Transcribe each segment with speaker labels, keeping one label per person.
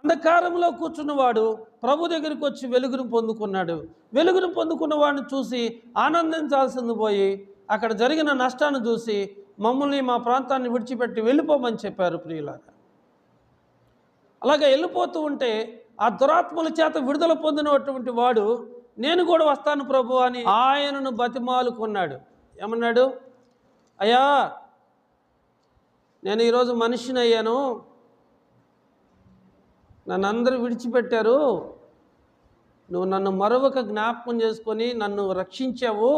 Speaker 1: అంధకారంలో కూర్చున్నవాడు ప్రభు దగ్గరికి వచ్చి వెలుగును పొందుకున్నాడు. వెలుగును పొందుకున్న వాడిని చూసి ఆనందించాల్సింది పోయి అక్కడ జరిగిన నష్టాన్ని చూసి మమ్మల్ని మా ప్రాంతాన్ని విడిచిపెట్టి వెళ్ళిపోమని చెప్పారు ప్రియులారా. అలాగే వెళ్ళిపోతూ ఉంటే ఆ దురాత్మల చేత విడుదల పొందినటువంటి వాడు నేను కూడా వస్తాను ప్రభు అని ఆయనను బతిమాలుకున్నాడు. ఏమన్నాడు? అయ్యా, నేను ఈరోజు మనిషిని అయ్యాను, నన్ను అందరూ విడిచిపెట్టారు, నువ్వు నన్ను మరొక జ్ఞాపకం చేసుకొని నన్ను రక్షించావు,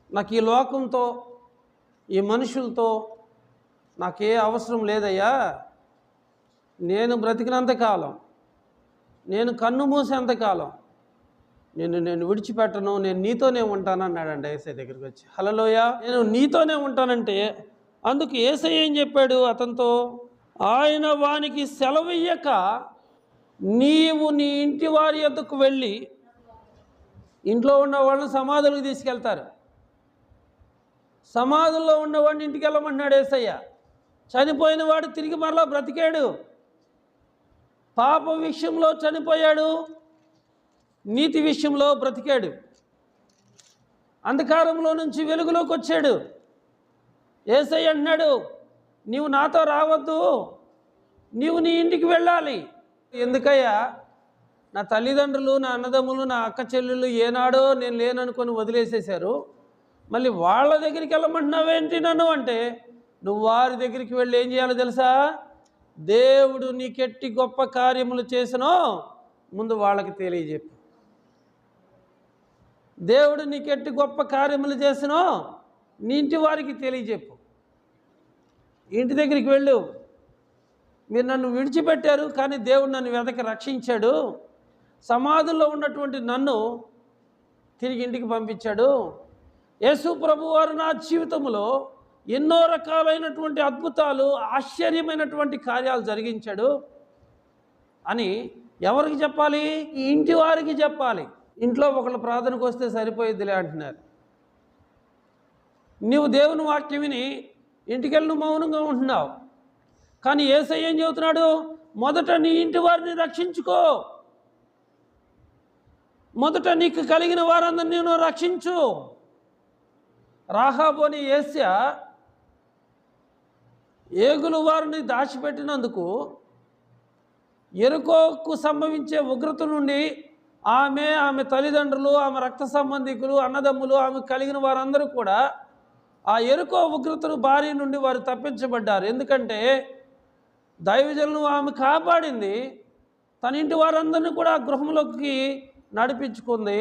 Speaker 1: నాకు ఈ లోకంతో ఈ మనుషులతో నాకే అవసరం లేదయ్యా, నేను బ్రతికినంతకాలం, నేను కన్ను మూసేంతకాలం నేను విడిచిపెట్టను, నేను నీతోనే ఉంటాను అన్నాడండి యేసయ్య దగ్గరికి వచ్చి. హల్లెలూయా. నేను నీతోనే ఉంటానంటే అందుకు యేసయ్య ఏం చెప్పాడు అతనితో? ఆయన వానికి సెలవియ్యక నీవు నీ ఇంటి వారి యొద్దకు వెళ్ళి, ఇంట్లో ఉన్న వాళ్ళని సమాధులకు తీసుకెళ్తారు, సమాధుల్లో ఉన్నవాడిని ఇంటికి వెళ్ళమన్నాడు యేసయ్య. చనిపోయిన వాడు తిరిగి మరలా బ్రతికాడు. పాప విషయంలో చనిపోయాడు, నీతి విషయంలో బ్రతికాడు. అంధకారంలో నుంచి వెలుగులోకి వచ్చాడు. యేసయ్య అన్నాడు, నీవు నాతో రావద్దు, నీవు నీ ఇంటికి వెళ్ళాలి. ఎందుకయ్యా? నా తల్లిదండ్రులు, నా అన్నదమ్ములు, నా అక్క చెల్లెళ్ళు ఏనాడో నేను లేననుకొని వదిలేసేశారు, మళ్ళీ వాళ్ళ దగ్గరికి వెళ్ళమంటున్నావేంటి నన్ను అంటే, నువ్వు వారి దగ్గరికి వెళ్ళి ఏం చేయాలో తెలుసా? దేవుడు నీకెట్టి గొప్ప కార్యములు చేసినో ముందు వాళ్ళకి తెలియజెప్పు. దేవుడు నీకెట్టి గొప్ప కార్యములు చేసినో నీ ఇంటి వారికి తెలియజెప్పు. ఇంటి దగ్గరికి వెళ్ళు, మీరు నన్ను విడిచిపెట్టారు కానీ దేవుడు నన్ను వెతకి రక్షించాడు, సమాధుల్లో ఉన్నటువంటి నన్ను తిరిగి ఇంటికి పంపించాడు. యేసు ప్రభువారు నా జీవితంలో ఎన్నో రకాలైనటువంటి అద్భుతాలు, ఆశ్చర్యమైనటువంటి కార్యాలు జరిగించాడు అని ఎవరికి చెప్పాలి? ఈ ఇంటి వారికి చెప్పాలి. ఇంట్లో ఒకళ్ళు ప్రార్థనకు వస్తే సరిపోయిద్దిలే అంటున్నారు. నీవు దేవుని వాక్యం విని ఇంటికెళ్ళి నువ్వు మౌనంగా ఉంటున్నావు. కానీ యేసయ్య ఏం చెబుతున్నాడు? మొదట నీ ఇంటి వారిని రక్షించుకో, మొదట నీకు కలిగిన వారందరినీ నువ్వు రక్షించు. రాహాబు అని యేస్య ఏగులు వారిని దాచిపెట్టినందుకు యెరికోకు సంభవించే ఉగ్రత నుండి ఆమె తల్లిదండ్రులు, ఆమె రక్త సంబంధికులు, అన్నదమ్ములు, ఆమె కలిగిన వారందరూ కూడా ఆ యెరికో ఉగ్రతను బారి నుండి వారు తప్పించబడ్డారు. ఎందుకంటే దైవజనులను ఆమె కాపాడింది, తన ఇంటి వారందరినీ కూడా గృహంలోకి నడిపించుకుంది,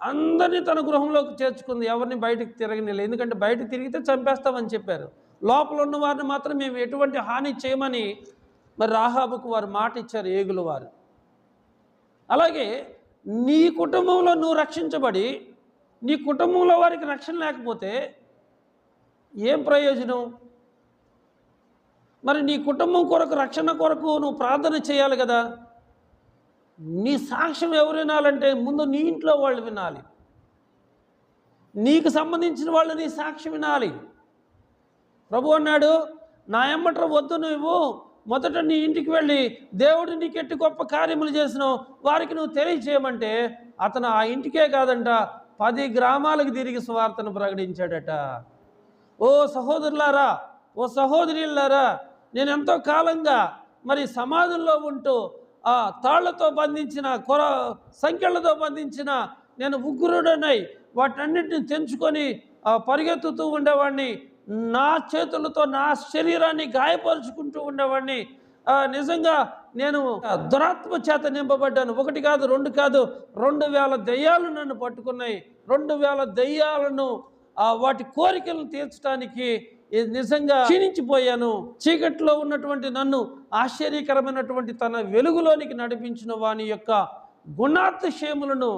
Speaker 1: అందరినీ తన గృహంలోకి చేర్చుకుంది, ఎవరిని బయటికి తిరగనిలేదు. ఎందుకంటే బయటకు తిరిగితే చంపేస్తామని చెప్పారు, లోపల ఉన్న వారిని మాత్రం మేము ఎటువంటి హాని చేయమని మరి రాహాబుకు వారు మాట ఇచ్చారు ఏగులు వారు. అలాగే నీ కుటుంబంలో నువ్వు రక్షించబడి నీ కుటుంబంలో వారికి రక్షణ లేకపోతే ఏం ప్రయోజనం? మరి నీ కుటుంబం కొరకు, రక్షణ కొరకు నువ్వు ప్రార్థన చేయాలి కదా. నీ సాక్ష్యం ఎవరు వినాలంటే ముందు నీ ఇంట్లో వాళ్ళు వినాలి, నీకు సంబంధించిన వాళ్ళు నీ సాక్ష్యం వినాలి. ప్రభు అన్నాడు, నా ఎమ్మట వద్దు, నువ్వు మొదట నీ ఇంటికి వెళ్ళి దేవుడు నీకెట్టి గొప్ప కార్యములు చేసినావు వారికి నువ్వు తెలియచేయమంటే అతను ఆ ఇంటికే కాదంట 10 గ్రామాలకు తిరిగి సువార్తను ప్రకటించాడట. ఓ సహోదరులారా, ఓ సహోదరులారా, నేను ఎంతో కాలంగా మరి సమాధుల్లో ఉంటూ ఆ తాళ్లతో బంధించిన, సంఖ్యలతో బంధించిన నేను ఉగ్రుడనై వాటన్నిటిని తెంచుకొని పరిగెత్తుతూ ఉండేవాడిని, నా చేతులతో నా శరీరాన్ని గాయపరుచుకుంటూ ఉండేవాడిని. నిజంగా నేను దురాత్మ చేత నింపబడ్డాను. 1 కాదు 2 కాదు, 2000 దెయ్యాలు నన్ను పట్టుకున్నాయి. 2000 దెయ్యాలను వాటి కోరికలను తీర్చడానికి నిజంగా క్షీణించిపోయాను. చీకట్లో ఉన్నటువంటి నన్ను ఆశ్చర్యకరమైనటువంటి తన వెలుగులోనికి నడిపించిన వాని యొక్క గుణాతిశయములను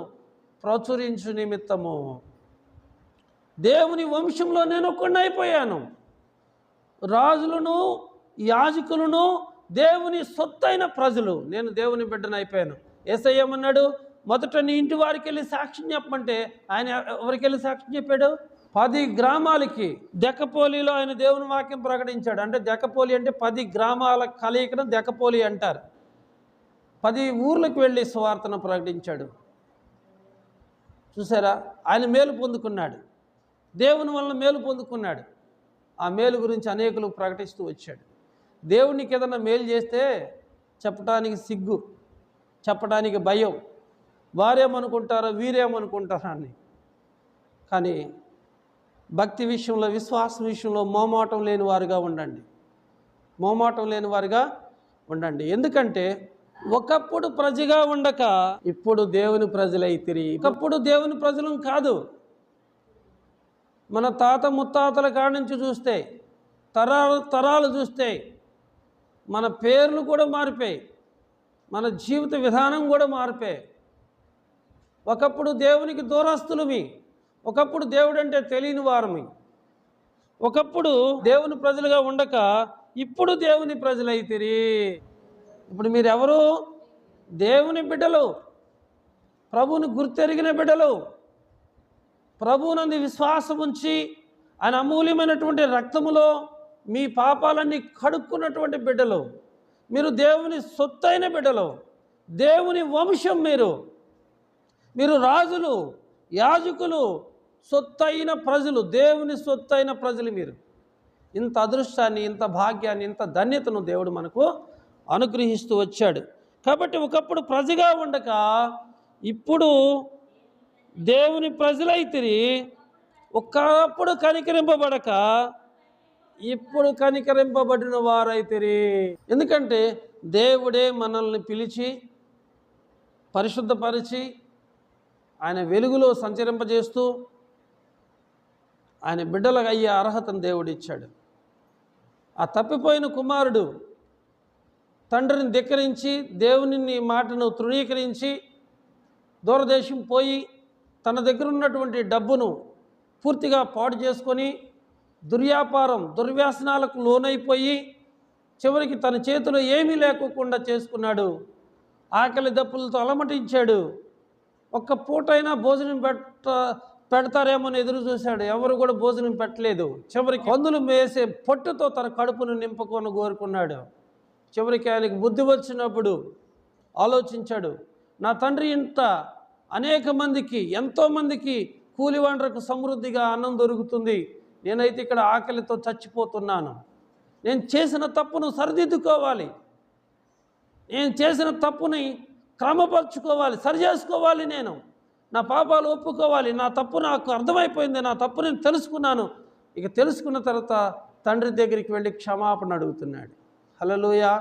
Speaker 1: ప్రచురించు నిమిత్తము దేవుని వంశంలో నేను ఒక్కడిని అయిపోయాను. రాజులను, యాజకులను, దేవుని సొత్తైన ప్రజలు, నేను దేవుని బిడ్డను అయిపోయాను. యేసయ్య ఏమన్నాడు? మొదట నీ ఇంటి వారికి వెళ్ళి సాక్ష్యం చెప్పమంటే ఆయన ఎవరికి వెళ్ళి సాక్ష్యం చెప్పాడు? 10 గ్రామాలకి. దెకపోలిలో ఆయన దేవుని వాక్యం ప్రకటించాడు. అంటే దెకపోలి అంటే 10 గ్రామాల కలయికను దెకపోలి అంటారు. 10 ఊర్లకు వెళ్ళి సువార్తను ప్రకటించాడు. చూసారా, ఆయన మేలు పొందుకున్నాడు, దేవుని వలన మేలు పొందుకున్నాడు. ఆ మేలు గురించి అనేకులు ప్రకటిస్తూ వచ్చాడు. దేవునికి ఏదైనా మేలు చేస్తే చెప్పడానికి సిగ్గు, చెప్పడానికి భయం, వారేమనుకుంటారో వీరేమనుకుంటారా అని. కానీ భక్తి విషయంలో, విశ్వాసం విషయంలో మోమాటం లేని వారుగా ఉండండి, మోమాటం లేని వారుగా ఉండండి. ఎందుకంటే ఒకప్పుడు ప్రజగా ఉండక ఇప్పుడు దేవుని ప్రజలైతిరి. ఒకప్పుడు దేవుని ప్రజలం కాదు. మన తాత ముత్తాతల కాడి నుంచి చూస్తే, తరాలు చూస్తే మన పేర్లు కూడా మారిపోయాయి, మన జీవిత విధానం కూడా మారిపోయాయి. ఒకప్పుడు దేవునికి దూరస్తులమి, ఒకప్పుడు దేవుడు అంటే తెలియని వారమి, ఒకప్పుడు దేవుని ప్రజలుగా ఉండక ఇప్పుడు దేవుని ప్రజలైతిరి. ఇప్పుడు మీరెవరు? దేవుని బిడ్డలు, ప్రభువుని గుర్తెరిగిన బిడ్డలు, ప్రభువునందు విశ్వాసం ఉంచి ఆయన అమూల్యమైనటువంటి రక్తములో మీ పాపాలన్నీ కడుక్కున్నటువంటి బిడ్డలు. మీరు దేవుని సొత్తైన బిడ్డలు, దేవుని వంశం. మీరు రాజులు, యాజకులు, సొత్తైన ప్రజలు, దేవుని సొత్తైన ప్రజలు. మీరు ఇంత అదృష్టాన్ని, ఇంత భాగ్యాన్ని, ఇంత ధన్యతను దేవుడు మనకు అనుగ్రహిస్తూ వచ్చాడు. కాబట్టి ఒకప్పుడు ప్రజగా ఉండక ఇప్పుడు దేవుని ప్రజలైతిరి. ఒకప్పుడు కనికరింపబడక ఇప్పుడు కనికరింపబడిన వారైతిరి. ఎందుకంటే దేవుడే మనల్ని పిలిచి పరిశుద్ధపరిచి ఆయన వెలుగులో సంచరింపజేస్తూ ఆయన బిడ్డలకు అయ్యే అర్హతను దేవుడు ఇచ్చాడు. ఆ తప్పిపోయిన కుమారుడు తండ్రిని ధిక్కరించి, దేవుని మాటను తృణీకరించి దూరదేశం పోయి తన దగ్గర ఉన్నటువంటి డబ్బును పూర్తిగా పాడు చేసుకొని దుర్వ్యాపారం, దుర్వ్యసనాలకు లోనైపోయి చివరికి తన చేతిలో ఏమీ లేకోకుండా చేసుకున్నాడు. ఆకలి దప్పులతో అలమటించాడు. ఒక్క పూటైనా భోజనం పెడతారేమో ఎదురు చూశాడు. ఎవరు కూడా భోజనం పెట్టలేదు. చివరికి పందులు మేసే పొట్టుతో తన కడుపును నింపుకొని కోరుకున్నాడు. చివరికి ఆయనకి బుద్ధి వచ్చినప్పుడు ఆలోచించాడు, నా తండ్రి ఇంత అనేక మందికి, ఎంతోమందికి కూలివాండ్రకు సమృద్ధిగా అన్నం దొరుకుతుంది, నేనైతే ఇక్కడ ఆకలితో చచ్చిపోతున్నాను. నేను చేసిన తప్పును సరిదిద్దుకోవాలి, నేను చేసిన తప్పుని క్రమపరుచుకోవాలి, సరి చేసుకోవాలి. నేను నా పాపాలు ఒప్పుకోవాలి. నా తప్పు నాకు అర్థమైపోయింది, నా తప్పు నేను తెలుసుకున్నాను. ఇక తెలుసుకున్న తర్వాత తండ్రి దగ్గరికి వెళ్ళి క్షమాపణ అడుగుతున్నాడు. హల్లెలూయా.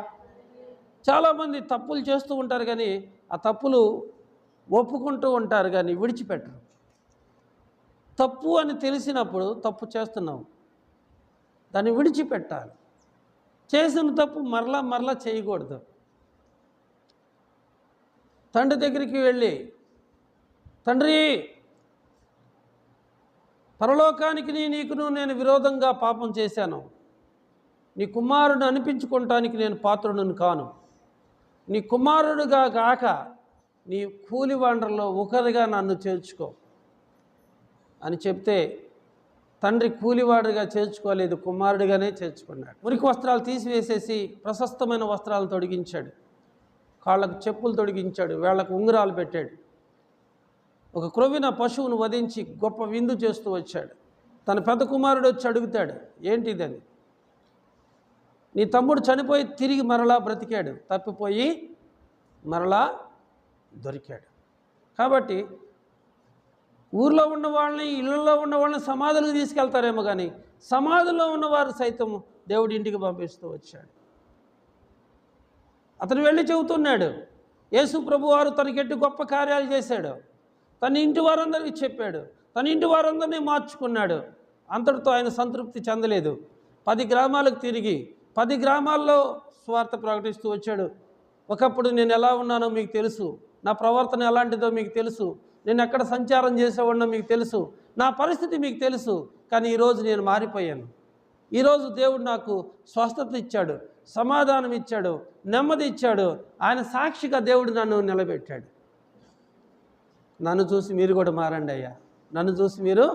Speaker 1: చాలామంది తప్పులు చేస్తూ ఉంటారు, కానీ ఆ తప్పులు ఒప్పుకుంటూ ఉంటారు, కానీ విడిచిపెట్టరు. తప్పు అని తెలిసినప్పుడు తప్పు చేస్తున్నావు, దాన్ని విడిచిపెట్టాలి. చేసిన తప్పు మరలా చేయకూడదు. తండ్రి దగ్గరికి వెళ్ళి, తండ్రి, పరలోకానికి నీకును నేను విరోధంగా పాపం చేశాను. నీ కుమారుడు అనిపించుకోవటానికి నేను పాత్రుడును కాను. నీ కుమారుడుగా కాక నీ కూలివాండ్రలో ఒకరిగా నన్ను చేర్చుకో అని చెప్తే తండ్రి కూలివాడుగా చేర్చుకోలేదు, కుమారుడిగానే చేర్చుకున్నాడు. మురికి వస్త్రాలు తీసివేసేసి ప్రశస్తమైన వస్త్రాలు తొడిగించాడు, కాళ్ళకు చెప్పులు తొడిగించాడు, వేళ్లకు ఉంగరాలు పెట్టాడు. ఒక క్రొవ్విన పశువును వధించి గొప్ప విందు చేస్తూ వచ్చాడు. తన పెద్ద కుమారుడు వచ్చి అడుగుతాడు, ఏంటిదని? నీ తమ్ముడు చనిపోయి తిరిగి మరలా బ్రతికాడు, తప్పిపోయి మరలా దొరికాడు. కాబట్టి ఊర్లో ఉన్న వాళ్ళని, ఇళ్ళల్లో ఉన్న వాళ్ళని సమాధులకు తీసుకెళ్తారేమో, కానీ సమాధిలో ఉన్నవారు సైతం దేవుడి ఇంటికి పంపిస్తూ వచ్చాడు. అతను వెళ్ళి చెబుతున్నాడు, యేసు ప్రభు వారు తనకెట్టి గొప్ప కార్యాలు చేశాడు, తన ఇంటి వారందరికీ చెప్పాడు, తన ఇంటి వారందరినీ మార్చుకున్నాడు. అంతటితో ఆయన సంతృప్తి చెందలేదు. 10 గ్రామాలకు తిరిగి 10 గ్రామాల్లో స్వార్థ ప్రకటిస్తూ వచ్చాడు. ఒకప్పుడు నేను ఎలా ఉన్నానో మీకు తెలుసు, నా ప్రవర్తన ఎలాంటిదో మీకు తెలుసు, నేను ఎక్కడ సంచారం చేసేవాడినో మీకు తెలుసు, నా పరిస్థితి మీకు తెలుసు. కానీ ఈరోజు నేను మారిపోయాను. ఈరోజు దేవుడు నాకు స్వస్థత ఇచ్చాడు, సమాధానం ఇచ్చాడు, నెమ్మది ఇచ్చాడు. ఆయన సాక్షిగా దేవుడు నన్ను నిలబెట్టాడు. నన్ను చూసి మీరు కూడా మారండి అయ్యా, నన్ను చూసి మీరు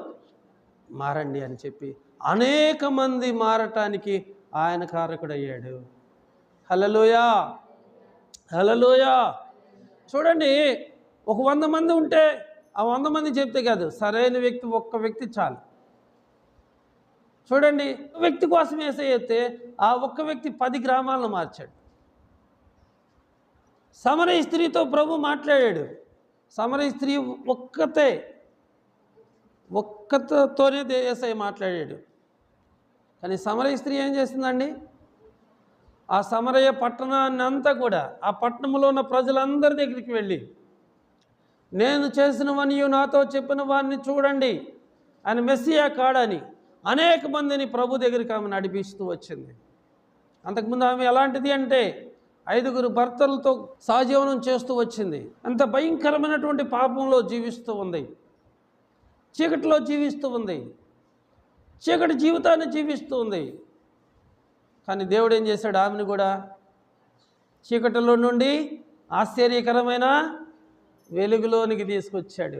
Speaker 1: మారండి అని చెప్పి అనేక మంది మారటానికి ఆయన కారకుడయ్యాడు. హల్లెలూయా, హల్లెలూయా. చూడండి, ఒక 100 మంది ఉంటే ఆ 100 మంది చెప్తే కాదు, సరైన వ్యక్తి ఒక్క వ్యక్తి చాలు. చూడండి, ఒక వ్యక్తి కోసం యేసయ్య అయితే ఆ ఒక్క వ్యక్తి 10 గ్రామాలను మార్చాడు. సమరయ స్త్రీతో ప్రభు మాట్లాడాడు. సమరయ స్త్రీ ఒక్కతోనే యేసయ్య మాట్లాడాడు. కానీ సమరయ స్త్రీ ఏం చేసిందండి? ఆ సమరయ పట్టణాన్ని అంతా కూడా, ఆ పట్టణంలో ఉన్న ప్రజలందరి దగ్గరికి వెళ్ళి, నేను చేసినవని నాతో చెప్పిన వారిని చూడండి, ఆయన మెస్సియా కాడని అనేక మందిని ప్రభు దగ్గరికి ఆమె నడిపిస్తూ వచ్చింది. అంతకుముందు ఆమె ఎలాంటిది అంటే 5 భర్తలతో సహజీవనం చేస్తూ వచ్చింది. అంత భయంకరమైనటువంటి పాపంలో జీవిస్తూ ఉంది, చీకటిలో జీవిస్తూ ఉంది, చీకటి జీవితాన్ని జీవిస్తూ ఉంది. కానీ దేవుడు ఏం చేశాడు? ఆమెను కూడా చీకటిలో నుండి ఆశ్చర్యకరమైన వెలుగులోనికి తీసుకొచ్చాడు.